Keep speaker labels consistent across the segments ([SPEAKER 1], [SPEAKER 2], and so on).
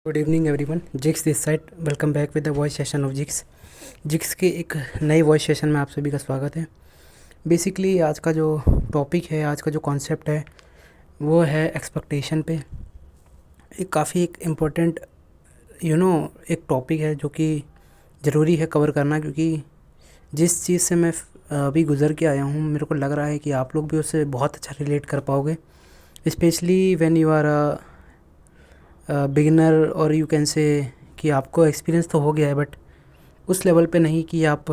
[SPEAKER 1] Good evening everyone, जिक्स this side. Welcome back with the voice session of जिक्स। जिक्स के एक नए वॉइस सेशन में आप सभी का स्वागत है। बेसिकली आज का जो टॉपिक है, आज का जो कॉन्सेप्ट है वो है एक्सपेक्टेशन पे। एक काफ़ी एक इम्पोर्टेंट एक टॉपिक है जो कि ज़रूरी है कवर करना, क्योंकि जिस चीज़ से मैं अभी गुज़र के आया हूँ मेरे को लग रहा है कि आप लोग भी उससे बहुत अच्छा रिलेट कर पाओगे, specially when you are beginner, और यू कैन से कि आपको एक्सपीरियंस तो हो गया है बट उस लेवल पे नहीं कि आप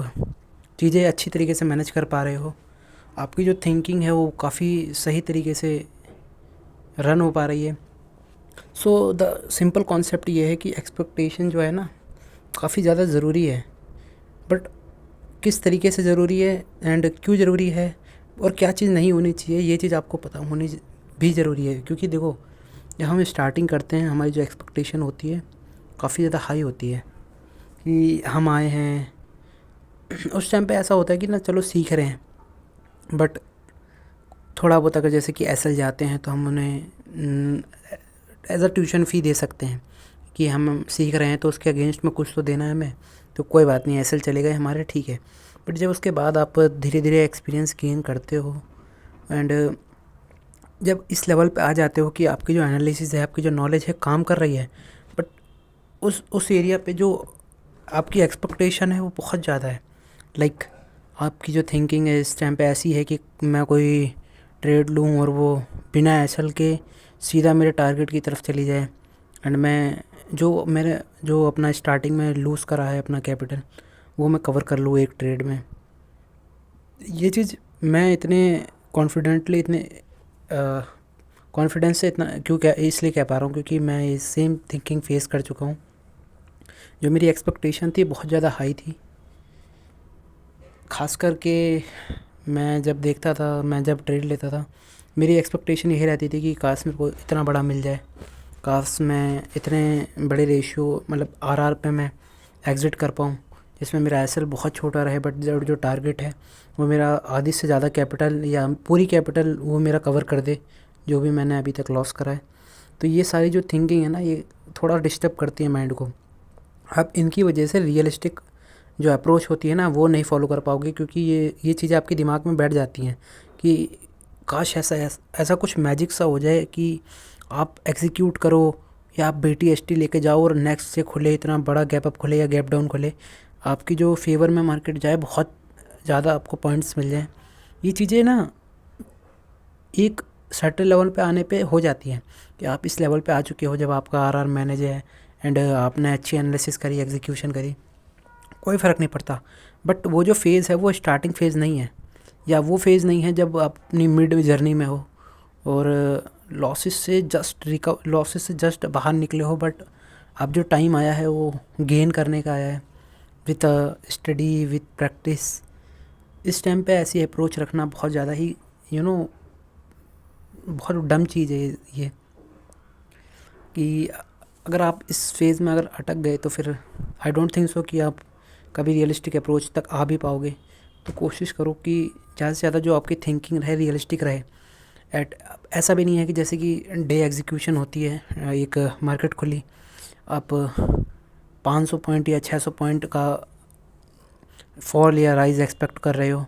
[SPEAKER 1] चीज़ें अच्छी तरीके से मैनेज कर पा रहे हो। आपकी जो थिंकिंग है वो काफ़ी सही तरीके से रन हो पा रही है। सो द सिंपल कॉन्सेप्ट ये है कि एक्सपेक्टेशन जो है ना काफ़ी ज़्यादा ज़रूरी है, बट किस तरीके से ज़रूरी है एंड क्यों ज़रूरी है और क्या चीज़ नहीं होनी चाहिए ये चीज़ आपको पता होनी भी ज़रूरी है। क्योंकि देखो, जब हम स्टार्टिंग करते हैं हमारी जो एक्सपेक्टेशन होती है काफ़ी ज़्यादा हाई होती है कि हम आए हैं। उस टाइम पे ऐसा होता है कि ना चलो सीख रहे हैं, बट थोड़ा बहुत अगर जैसे कि एसएल जाते हैं तो हम उन्हें एज अ ट्यूशन फ़ी दे सकते हैं कि हम सीख रहे हैं तो उसके अगेंस्ट में कुछ तो देना है हमें, तो कोई बात नहीं, एसएल चले गए हमारे, ठीक है। बट जब उसके बाद आप धीरे धीरे एक्सपीरियंस गेन करते हो एंड जब इस लेवल पे आ जाते हो कि आपकी जो एनालिसिस है, आपकी जो नॉलेज है काम कर रही है, बट उस एरिया पे जो आपकी एक्सपेक्टेशन है वो बहुत ज़्यादा है। लाइक आपकी जो थिंकिंग है इस टाइम पे ऐसी है कि मैं कोई ट्रेड लूँ और वो बिना एसएल के सीधा मेरे टारगेट की तरफ चली जाए, एंड मैं जो अपना स्टार्टिंग में लूज़ करा है अपना कैपिटल वो मैं कवर कर लूँ एक ट्रेड में। ये चीज़ मैं इतने कॉन्फिडेंटली, इतने कॉन्फिडेंस से इतना क्यों क्या इसलिए कह पा रहा हूँ क्योंकि मैं ये सेम थिंकिंग फेस कर चुका हूँ। जो मेरी एक्सपेक्टेशन थी बहुत ज़्यादा हाई थी, ख़ास करके मैं जब देखता था, मैं जब ट्रेड लेता था मेरी एक्सपेक्टेशन यही रहती थी कि काश मेरे को इतना बड़ा मिल जाए, काश मैं इतने बड़े रेशियो मतलब आरआर पे मैं एग्ज़िट कर पाऊँ जिसमें मेरा एसएल बहुत छोटा रहे, बट जो टारगेट है वो मेरा आधी से ज़्यादा कैपिटल या पूरी कैपिटल वो मेरा कवर कर दे जो भी मैंने अभी तक लॉस करा है। तो ये सारी जो थिंकिंग है ना ये थोड़ा डिस्टर्ब करती है माइंड को। आप इनकी वजह से रियलिस्टिक जो अप्रोच होती है ना वो नहीं फॉलो कर पाओगे, क्योंकि ये चीज़ें आपके दिमाग में बैठ जाती हैं कि काश ऐसा कुछ मैजिक सा हो जाए कि आप एग्जीक्यूट करो या आप BTST लेके जाओ और नेक्स्ट से खुले, इतना बड़ा गैप अप खुले या गैप डाउन खुले, आपकी जो फेवर में मार्केट जाए, बहुत ज़्यादा आपको पॉइंट्स मिल जाएँ। ये चीज़ें ना एक सर्टेन लेवल पे आने पे हो जाती हैं कि आप इस लेवल पे आ चुके हो जब आपका आरआर मैनेज है एंड आपने अच्छी एनालिसिस करी, एग्जीक्यूशन करी, कोई फ़र्क नहीं पड़ता। बट वो जो फ़ेज़ है वो स्टार्टिंग फ़ेज़ नहीं है, या वो फ़ेज़ नहीं है जब आप अपनी मिड जर्नी में हो और लॉसेस से जस्ट बाहर निकले हो, बट अब जो टाइम आया है वो गेन करने का आया है विथ स्टडी, विथ प्रैक्टिस। इस टाइम पे ऐसी अप्रोच रखना बहुत ज़्यादा ही बहुत डम चीज़ है ये, कि अगर आप इस फेज़ में अगर अटक गए तो फिर आई डोंट थिंक सो कि आप कभी रियलिस्टिक अप्रोच तक आ भी पाओगे। तो कोशिश करो कि ज़्यादा से ज़्यादा जो आपकी थिंकिंग रहे रियलिस्टिक रहे। ऐसा भी नहीं है कि जैसे कि डे एग्जीक्यूशन होती है, एक मार्केट खुली, आप 500 पॉइंट या 600 पॉइंट का फॉल या राइज एक्सपेक्ट कर रहे हो,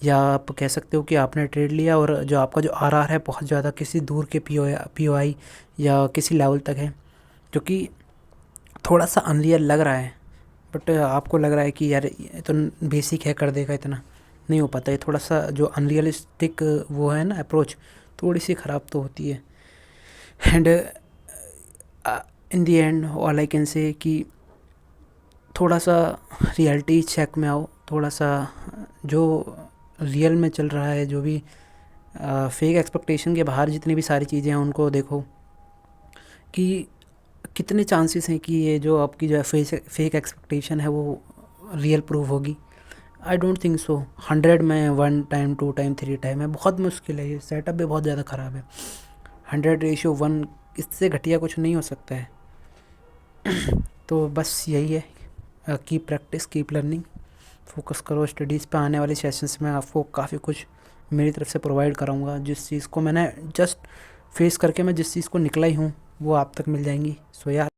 [SPEAKER 1] या आप कह सकते हो कि आपने ट्रेड लिया और जो आपका जो आरआर है बहुत ज़्यादा किसी दूर के पीओआई या किसी लेवल तक है जो कि थोड़ा सा अनरियल लग रहा है, बट आपको लग रहा है कि यार ये तो बेसिक है, कर देगा, इतना नहीं हो पाता। ये थोड़ा सा जो अनरियलिस्टिक वो है ना अप्रोच, थोड़ी सी ख़राब तो होती है। And in the end all I can say कि थोड़ा सा रियलिटी चेक में आओ, थोड़ा सा जो रियल में चल रहा है, जो भी फेक एक्सपेक्टेशन के बाहर जितनी भी सारी चीज़ें हैं उनको देखो कि कितने चांसेस हैं कि ये जो आपकी जो फेक एक्सपेक्टेशन है वो रियल प्रूव होगी। I don't think so. 100 में 1 टाइम, 2 टाइम, 3 टाइम है, बहुत मुश्किल है। ये सेटअप भी बहुत ज़्यादा ख़राब है। 100:1, इससे घटिया कुछ नहीं हो सकता है। तो बस यही है, keep practice, keep learning, focus करो स्टडीज़ पे। आने वाले सेशंस में आपको काफ़ी कुछ मेरी तरफ से प्रोवाइड कराऊंगा। जिस चीज़ को मैंने जस्ट फेस करके मैं जिस चीज़ को निकला ही हूँ वो आप तक मिल जाएंगी। सो यार